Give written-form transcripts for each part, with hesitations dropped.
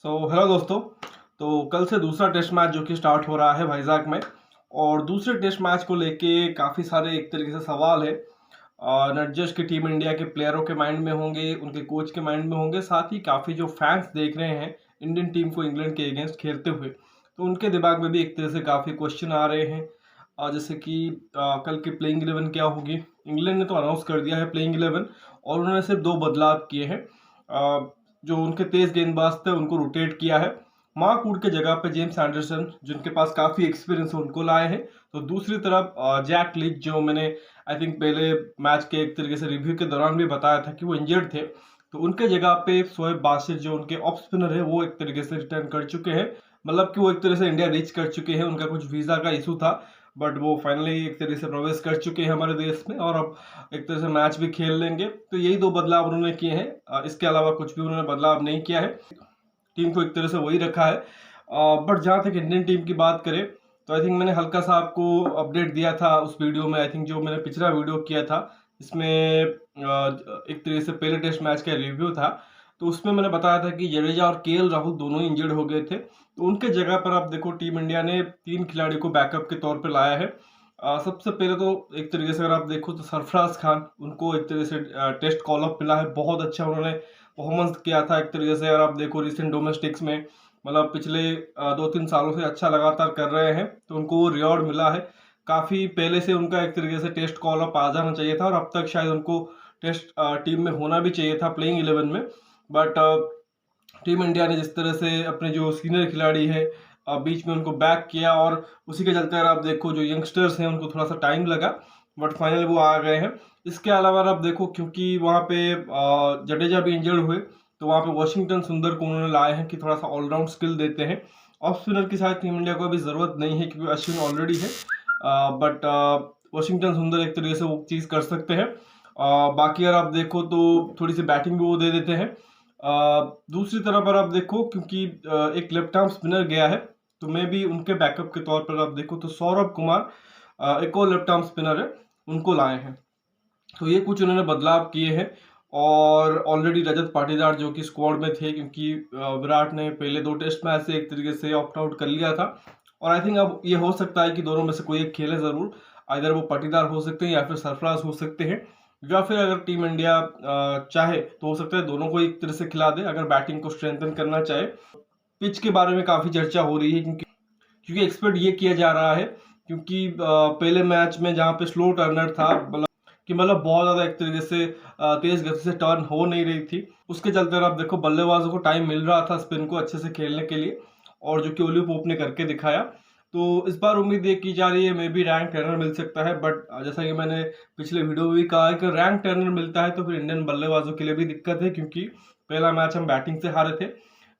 Hello दोस्तों। तो कल से दूसरा टेस्ट मैच जो कि स्टार्ट हो रहा है वाइजाग में। और दूसरे टेस्ट मैच को लेके काफ़ी सारे एक तरीके से सवाल है। नॉट जस्ट कि टीम इंडिया के प्लेयरों के माइंड में होंगे, उनके कोच के माइंड में होंगे, साथ ही काफ़ी जो फैंस देख रहे हैं इंडियन टीम को इंग्लैंड के अगेंस्ट खेलते हुए, तो उनके दिमाग में भी एक तरह से काफ़ी क्वेश्चन आ रहे हैं। जैसे कि कल की प्लेइंग 11 क्या होगी। इंग्लैंड ने तो अनाउंस कर दिया है प्लेइंग 11, और उन्होंने सिर्फ दो बदलाव किए हैं। जो उनके तेज गेंदबाज थे उनको रोटेट किया है। मार्क वुड के जगह पे जेम्स एंडरसन, जिनके पास काफ़ी एक्सपीरियंस है, उनको लाए हैं। तो दूसरी तरफ जैक लीच, जो मैंने आई थिंक पहले मैच के एक तरीके से रिव्यू के दौरान भी बताया था कि वो इंजर्ड थे, तो उनके जगह पे शोएब बासिर, जो उनके ऑफ स्पिनर है, वो एक तरीके से रिटर्न कर चुके हैं। मतलब कि वो एक तरह से इंडिया रीच कर चुके हैं। उनका कुछ वीज़ा का इशू था, बट वो फाइनली एक तरीके से प्रवेश कर चुके हैं हमारे देश में, और अब एक तरह से मैच भी खेल लेंगे। तो यही दो बदलाव उन्होंने किए हैं। इसके अलावा कुछ भी उन्होंने बदलाव नहीं किया है। टीम को एक तरह से वही रखा है। बट जहाँ तक इंडियन टीम की बात करें, तो आई थिंक मैंने हल्का सा आपको अपडेट दिया था उस वीडियो में। आई थिंक जो मैंने पिछला वीडियो किया था, इसमें एक तरीके से पहले टेस्ट मैच का रिव्यू था, तो उसमें मैंने बताया था कि जडेजा और केएल राहुल दोनों इंजर्ड हो गए थे। तो उनके जगह पर आप देखो, टीम इंडिया ने तीन खिलाड़ी को बैकअप के तौर पर लाया है। सबसे पहले तो एक तरीके से अगर आप देखो तो सरफराज खान, उनको एक तरीके से टेस्ट कॉल अप मिला है। बहुत अच्छा उन्होंने परफॉर्मेंस किया था एक तरीके से। अगर आप देखो रिसेंट डोमेस्टिक्स में, मतलब पिछले 2-3 सालों से अच्छा लगातार कर रहे हैं, तो उनको वो रिवॉर्ड मिला है। काफ़ी पहले से उनका एक तरीके से टेस्ट कॉल अप आ जाना चाहिए था, और अब तक शायद उनको टेस्ट टीम में होना भी चाहिए था प्लेइंग 11 में। बट टीम इंडिया ने जिस तरह से अपने जो सीनियर खिलाड़ी है बीच में उनको बैक किया, और उसी के चलते अगर आप देखो जो यंगस्टर्स हैं उनको थोड़ा सा टाइम लगा, बट फाइनल वो आ गए हैं। इसके अलावा अगर आप देखो, क्योंकि वहाँ पे जडेजा भी इंजर्ड हुए, तो वहाँ पे वॉशिंगटन सुंदर को उन्होंने लाए हैं कि थोड़ा सा ऑलराउंड स्किल देते हैं। ऑफ स्पिनर की शायद टीम इंडिया को अभी ज़रूरत नहीं है, क्योंकि अश्विन ऑलरेडी है। बट वॉशिंगटन सुंदर एक तरीके से वो चीज़ कर सकते हैं। बाकी अगर आप देखो तो थोड़ी सी बैटिंग भी वो दे देते हैं। दूसरी तरफ अगर आप देखो, क्योंकि एक लेफ्ट आर्म स्पिनर गया है, तो मैं भी उनके बैकअप के तौर पर आप देखो तो सौरभ कुमार, एक और लेफ्ट आर्म स्पिनर है, उनको लाए हैं। तो ये कुछ उन्होंने बदलाव किए हैं। और ऑलरेडी रजत पाटीदार जो कि स्क्वाड में थे, क्योंकि विराट ने पहले दो टेस्ट मैच से एक तरीके से ऑप्ट आउट कर लिया था, और आई थिंक अब ये हो सकता है कि दोनों में से कोई एक खेले ज़रूर। इधर वो पाटीदार हो सकते हैं या फिर सरफराज हो सकते हैं, या फिर अगर टीम इंडिया चाहे तो हो सकता है दोनों को एक तरह से खिला दे, अगर बैटिंग को स्ट्रेंथन करना चाहे। पिच के बारे में काफ़ी चर्चा हो रही है, क्योंकि एक्सपेक्ट ये किया जा रहा है, क्योंकि पहले मैच में जहाँ पे स्लो टर्नर था, मतलब बहुत ज़्यादा एक तरीके से तेज गति से टर्न हो नहीं रही थी, उसके चलते अगर आप देखो बल्लेबाजों को टाइम मिल रहा था स्पिन को अच्छे से खेलने के लिए, और जो कि ओली पोप ने करके दिखाया। तो इस बार उम्मीद ये की जा रही है, मे बी रैंक टर्नर मिल सकता है। बट जैसा कि मैंने पिछले वीडियो में भी कहा है कि रैंक टर्नर मिलता है तो फिर इंडियन बल्लेबाजों के लिए भी दिक्कत है, क्योंकि पहला मैच हम बैटिंग से हारे थे,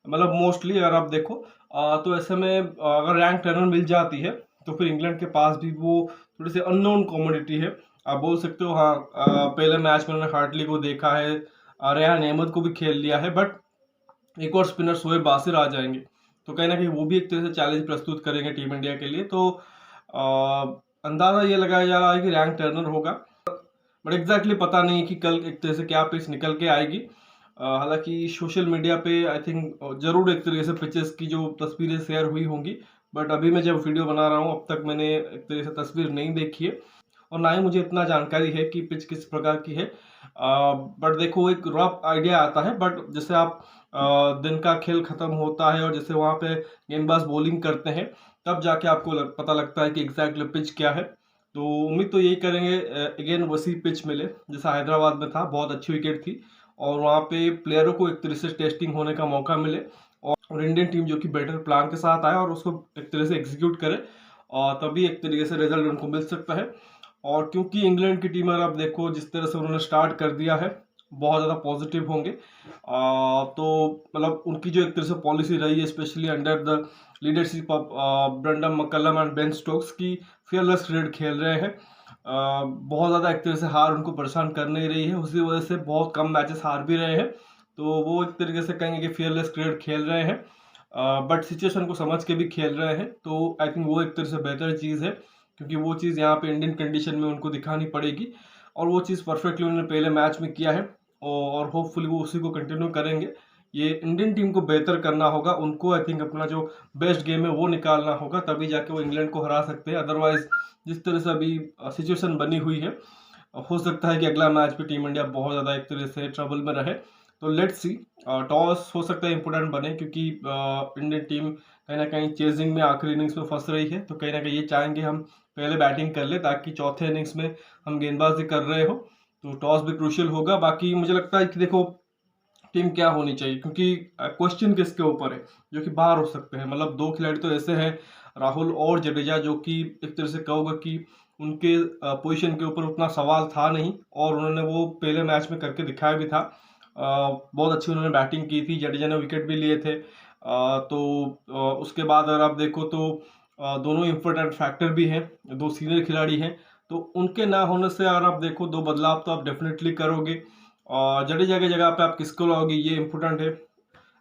मतलब मोस्टली अगर आप देखो। तो ऐसे में अगर रैंक टर्नर मिल जाती है, तो फिर इंग्लैंड के पास भी वो थोड़ी सी अननोन कॉमोडिटी है। आप बोल सकते हो, हाँ, पहले मैच में उन्होंने हार्टली को देखा है, रेहान अहमद को भी खेल लिया है, बट एक और स्पिनर शोएब बासिर आ जाएंगे, तो कहीं ना कहीं वो भी एक तरह से चैलेंज प्रस्तुत करेंगे टीम इंडिया के लिए। तो अंदाज़ा ये लगाया जा रहा है कि रैंक टर्नर होगा, बट एग्जैक्टली पता नहीं कि कल एक तरह से क्या पिच निकल के आएगी। हालांकि सोशल मीडिया पे आई थिंक ज़रूर एक तरीके से पिचेस की जो तस्वीरें शेयर हुई होंगी, बट अभी मैं जब वीडियो बना रहा हूँ अब तक मैंने एक तरीके से तस्वीर नहीं देखी है, और ना ही मुझे इतना जानकारी है कि पिच किस प्रकार की है। बट देखो, एक रफ आइडिया आता है, बट जैसे आप दिन का खेल खत्म होता है और जैसे वहाँ पे गेंदबाज बॉलिंग करते हैं, तब जाके आपको पता लगता है कि एग्जैक्टली पिच क्या है। तो उम्मीद तो यही करेंगे अगेन वैसी पिच मिले जैसा हैदराबाद में था, बहुत अच्छी विकेट थी, और वहाँ पे प्लेयरों को एक तरह से टेस्टिंग होने का मौका मिले, और इंडियन टीम जो कि बेटर प्लान के साथ आए और उसको एक तरह से एग्जीक्यूट करे, और तभी एक तरीके से रिजल्ट उनको मिल सकता है। और क्योंकि इंग्लैंड की टीम अगर आप देखो जिस तरह से उन्होंने स्टार्ट कर दिया है, बहुत ज़्यादा पॉजिटिव होंगे। तो मतलब उनकी जो एक तरह से पॉलिसी रही है, specially under the leadership of Brendon McCullum and Ben Stokes की, फियरलेस क्रिकेट खेल रहे हैं। बहुत ज़्यादा एक तरह से हार उनको परेशान कर नहीं रही है, उसी वजह से बहुत कम मैचेस हार भी रहे हैं। तो वो एक तरीके से कहेंगे कि फियरलेस क्रिकेट खेल रहे हैं, बट सिचुएशन को समझ के भी खेल रहे हैं। तो आई थिंक वो एक तरह से बेहतर चीज़ है, क्योंकि वो चीज़ यहाँ पे इंडियन कंडीशन में उनको दिखानी पड़ेगी, और वो चीज़ परफेक्टली उन्होंने पहले मैच में किया है, और होपफुली वो उसी को कंटिन्यू करेंगे, ये इंडियन टीम को बेहतर करना होगा, उनको आई थिंक अपना जो बेस्ट गेम है वो निकालना होगा, तभी जाके वो इंग्लैंड को हरा सकते हैं। अदरवाइज जिस तरह से अभी सिचुएशन बनी हुई है, हो सकता है कि अगला मैच भी टीम इंडिया बहुत ज़्यादा एक तरह से ट्रबल में रहे। तो लेट्स सी, टॉस हो सकता है इंपोर्टेंट बने, क्योंकि इंडियन टीम कहीं ना कहीं चेजिंग में आखिरी इनिंग्स में फंस रही है, तो कहीं ना कहीं ये चाहेंगे हम पहले बैटिंग कर ले, ताकि चौथे इनिंग्स में हम गेंदबाजी कर रहे हो, तो टॉस भी क्रूशियल होगा। बाकी मुझे लगता है कि देखो टीम क्या होनी चाहिए, क्योंकि क्वेश्चन किसके ऊपर है, जो कि बाहर हो सकते हैं। मतलब दो खिलाड़ी तो ऐसे हैं, राहुल और जडेजा, जो कि एक तरह से कहोगे कि उनके पोजीशन के ऊपर उतना सवाल था नहीं, और उन्होंने वो पहले मैच में करके दिखाया भी था। बहुत अच्छी उन्होंने बैटिंग की थी, जडेजा ने विकेट भी लिए थे। उसके बाद अगर आप देखो तो दोनों इम्पोर्टेंट फैक्टर भी हैं, दो सीनियर खिलाड़ी हैं, तो उनके ना होने से अगर आप देखो दो बदलाव तो आप डेफिनेटली करोगे। और जडेजा की जगह पे आप किसको लाओगे, ये इंपॉर्टेंट है।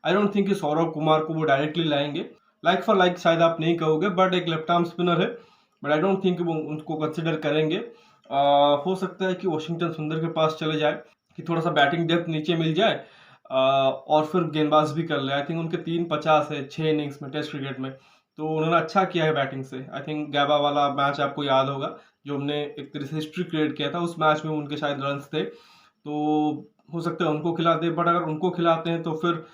आई डोंट थिंक कि सौरव कुमार को वो डायरेक्टली लाएंगे, लाइक फॉर लाइक शायद आप नहीं कहोगे, बट एक लेफ्ट आर्म स्पिनर है, बट आई डोंट थिंक वो उनको कंसिडर करेंगे। हो सकता है कि वॉशिंगटन सुंदर के पास चले जाए, कि थोड़ा सा बैटिंग डेप्थ नीचे मिल जाए, और फिर गेंदबाज भी कर ले। आई थिंक उनके 350 है 6 इनिंग्स में टेस्ट क्रिकेट में, तो उन्होंने अच्छा किया है बैटिंग से। आई थिंक गैबा वाला मैच आपको याद होगा, जो हमने एक तरह से हिस्ट्री क्रिएट किया था, उस मैच में उनके शायद रन थे, तो हो सकता है उनको खिला दे। बट अगर उनको खिलाते हैं तो फिर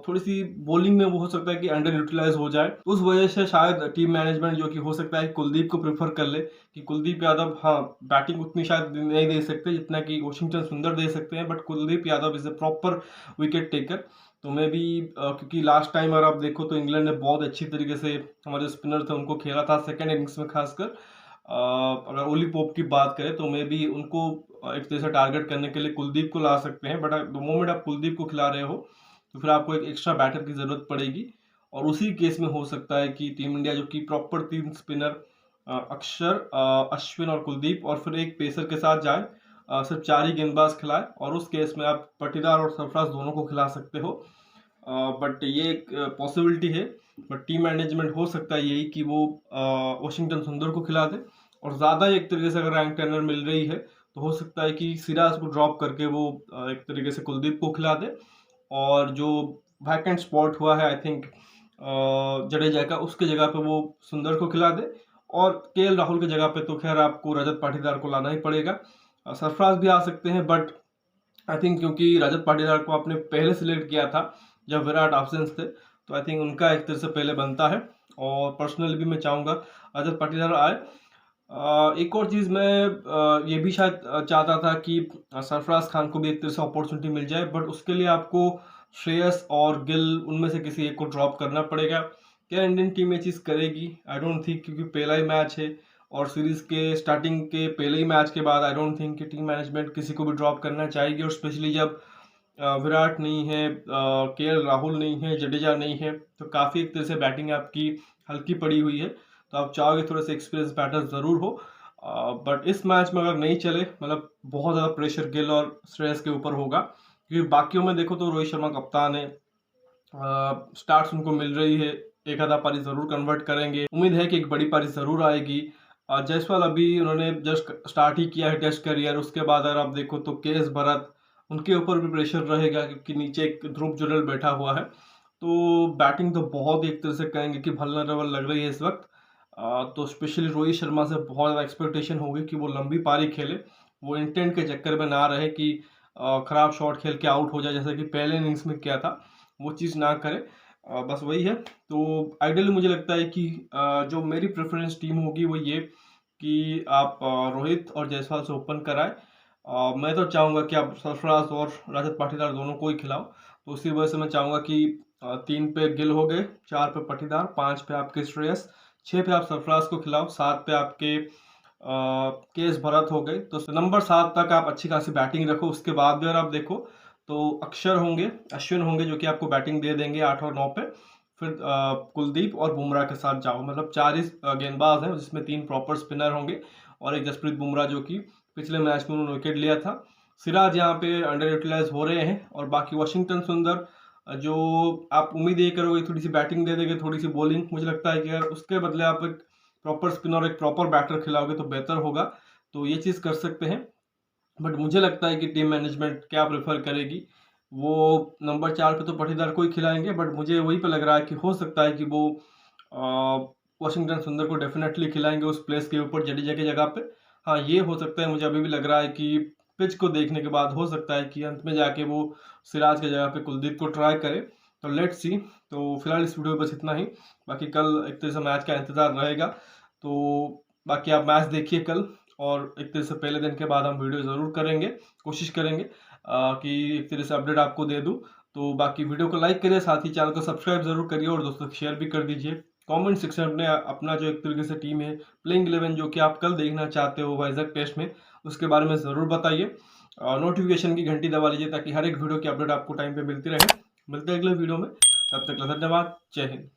थोड़ी सी बॉलिंग में वो हो सकता है कि अंडर यूटिलाइज हो जाए। उस वजह से शायद टीम मैनेजमेंट जो कि हो सकता है कुलदीप को प्रेफर कर ले, कि कुलदीप यादव हाँ बैटिंग उतनी शायद नहीं दे सकते जितना कि वॉशिंगटन सुंदर दे सकते हैं, but Kuldeep Yadav is a proper wicket taker. तो मैं भी क्योंकि लास्ट टाइम अगर आप देखो तो इंग्लैंड ने बहुत अच्छी तरीके से हमारे स्पिनर थे उनको खेला था सेकेंड इनिंग्स में खासकर। अगर ओली पोप की बात करें तो मैं भी उनको एक तरह से टारगेट करने के लिए कुलदीप को ला सकते हैं, बट द मोमेंट आप कुलदीप को खिला रहे हो तो फिर आपको एक एक्स्ट्रा बैटर की ज़रूरत पड़ेगी। और उसी केस में हो सकता है कि टीम इंडिया जो कि प्रॉपर 3 स्पिनर अक्षर, अश्विन और कुलदीप, और फिर एक पेसर के साथ जाए, सिर्फ 4 ही गेंदबाज खिलाए, और उस केस में आप पाटीदार और सरफराज दोनों को खिला सकते हो। बट ये एक पॉसिबिलिटी है, बट टीम मैनेजमेंट हो सकता है यही कि वो वॉशिंगटन सुंदर को खिला दे, और ज़्यादा एक तरीके से अगर रैंक टेनर मिल रही है तो हो सकता है कि सिराज को ड्रॉप करके वो एक तरीके से कुलदीप को खिला दे, और जो वैकेंट स्पॉट हुआ है आई थिंक जडेजा का, उसके जगह पे वो सुंदर को खिला दे। और केएल राहुल की जगह पे तो खैर आपको रजत पाटीदार को लाना ही पड़ेगा। सरफराज भी आ सकते हैं, बट आई थिंक क्योंकि रजत पाटीदार को आपने पहले सिलेक्ट किया था जब विराट एब्सेंस थे, तो आई थिंक उनका एक तरह से पहले बनता है, और पर्सनली भी मैं चाहूँगा रजत पाटीदार आए। एक और चीज़ मैं ये भी शायद चाहता था कि सरफराज खान को भी एक तरह से अपॉर्चुनिटी मिल जाए, बट उसके लिए आपको श्रेयस और गिल उनमें से किसी एक को ड्रॉप करना पड़ेगा। क्या इंडियन टीम ये चीज़ करेगी? आई डोंट थिंक, क्योंकि पहला ही मैच है, और सीरीज़ के स्टार्टिंग के पहले ही मैच के बाद आई डोंट थिंक कि टीम मैनेजमेंट किसी को भी ड्रॉप करना चाहेगी, और स्पेशली जब विराट नहीं है, केएल राहुल नहीं है, जडेजा नहीं है, तो काफ़ी एक तरह से बैटिंग आपकी हल्की पड़ी हुई है, तो आप चाहोगे थोड़े से एक्सपीरियंस बैटर ज़रूर हो। बट इस मैच में अगर नहीं चले, मतलब बहुत ज़्यादा प्रेशर गिल और श्रेयस के ऊपर होगा, क्योंकि बाकियों में देखो तो रोहित शर्मा कप्तान है, स्टार्ट्स उनको मिल रही है, एक आधा पारी ज़रूर कन्वर्ट करेंगे, उम्मीद है कि एक बड़ी पारी ज़रूर आएगी। जायसवाल अभी उन्होंने जस्ट स्टार्ट ही किया है टेस्ट करियर, उसके बाद अगर आप देखो तो केएस भरत, उनके ऊपर भी प्रेशर रहेगा, क्योंकि नीचे एक ध्रुव जुरैल बैठा हुआ है, तो बैटिंग तो बहुत एक तरह से कहेंगे कि वल्नरेबल लग रही है इस वक्त। तो स्पेशली रोहित शर्मा से बहुत ज़्यादा एक्सपेक्टेशन होगी कि वो लंबी पारी खेले, वो इंटेंट के चक्कर में ना रहे कि ख़राब शॉट खेल के आउट हो जाए, जैसे कि पहले इनिंग्स में किया था, वो चीज़ ना करे। बस वही है। तो आइडियली मुझे लगता है कि जो मेरी प्रेफरेंस टीम होगी वो ये कि आप रोहित और जायसवाल से ओपन कराएं। मैं तो चाहूँगा कि आप सरफराज और रजत पाटीदार दोनों को ही खिलाओ, तो उसी वजह से मैं चाहूँगा कि 3 पे गिल हो गए, 4 पे पाटीदार, 5 पे आपके श्रेयस, 6 पे आप सरफराज को खिलाओ, 7 पे आपके केएस भरत हो गए, तो नंबर 7 तक आप अच्छी खासी बैटिंग रखो। उसके बाद भी अगर आप देखो तो अक्षर होंगे, अश्विन होंगे, जो कि आपको बैटिंग दे देंगे 8 और 9 पे, फिर कुलदीप और बुमराह के साथ जाओ, मतलब 4 ही गेंदबाज हैं, जिसमें 3 प्रॉपर स्पिनर होंगे, और एक जसप्रीत बुमराह जो कि पिछले मैच में उन्होंने विकेट लिया था। सिराज यहाँ पे अंडर यूटिलाइज हो रहे हैं, और बाकी वॉशिंगटन सुंदर जो आप उम्मीद ये करोगे थोड़ी सी बैटिंग दे देंगे, थोड़ी सी बॉलिंग, मुझे लगता है कि अगर उसके बदले आप एक प्रॉपर स्पिनर और एक प्रॉपर बैटर खिलाओगे तो बेहतर होगा, तो ये चीज़ कर सकते हैं। बट मुझे लगता है कि टीम मैनेजमेंट क्या प्रेफर करेगी, वो नंबर 4 पे तो पाटीदार को ही खिलाएंगे, बट मुझे वहीं पे लग रहा है कि हो सकता है कि वो वाशिंगटन सुंदर को डेफिनेटली खिलाएंगे उस प्लेस के ऊपर जडेजा की जगह पे। हाँ, ये हो सकता है, मुझे अभी भी लग रहा है कि पिच को देखने के बाद हो सकता है कि अंत में जाके वो सिराज की जगह पे कुलदीप को ट्राई करे। तो लेट्स सी। तो फिलहाल इस वीडियो में बस इतना ही। बाकी कल एक तरह से मैच का इंतजार रहेगा। तो बाकी आप मैच देखिए कल, और एक तरह से पहले दिन के बाद हम वीडियो ज़रूर करेंगे, कोशिश करेंगे कि एक तरह से अपडेट आपको दे दूं। तो बाकी वीडियो को लाइक करिए, साथ ही चैनल को सब्सक्राइब जरूर करिए और दोस्तों को शेयर भी कर दीजिए। कमेंट सेक्शन में अपना जो एक तरीके से टीम है प्लेइंग 11 जो कि आप कल देखना चाहते हो वाइजैक टेस्ट में, उसके बारे में ज़रूर बताइए। नोटिफिकेशन की घंटी दबा लीजिए ताकि हर एक वीडियो की अपडेट आपको टाइम पे मिलती रहे। मिलते हैं अगले वीडियो में, तब तक धन्यवाद। जय हिंद।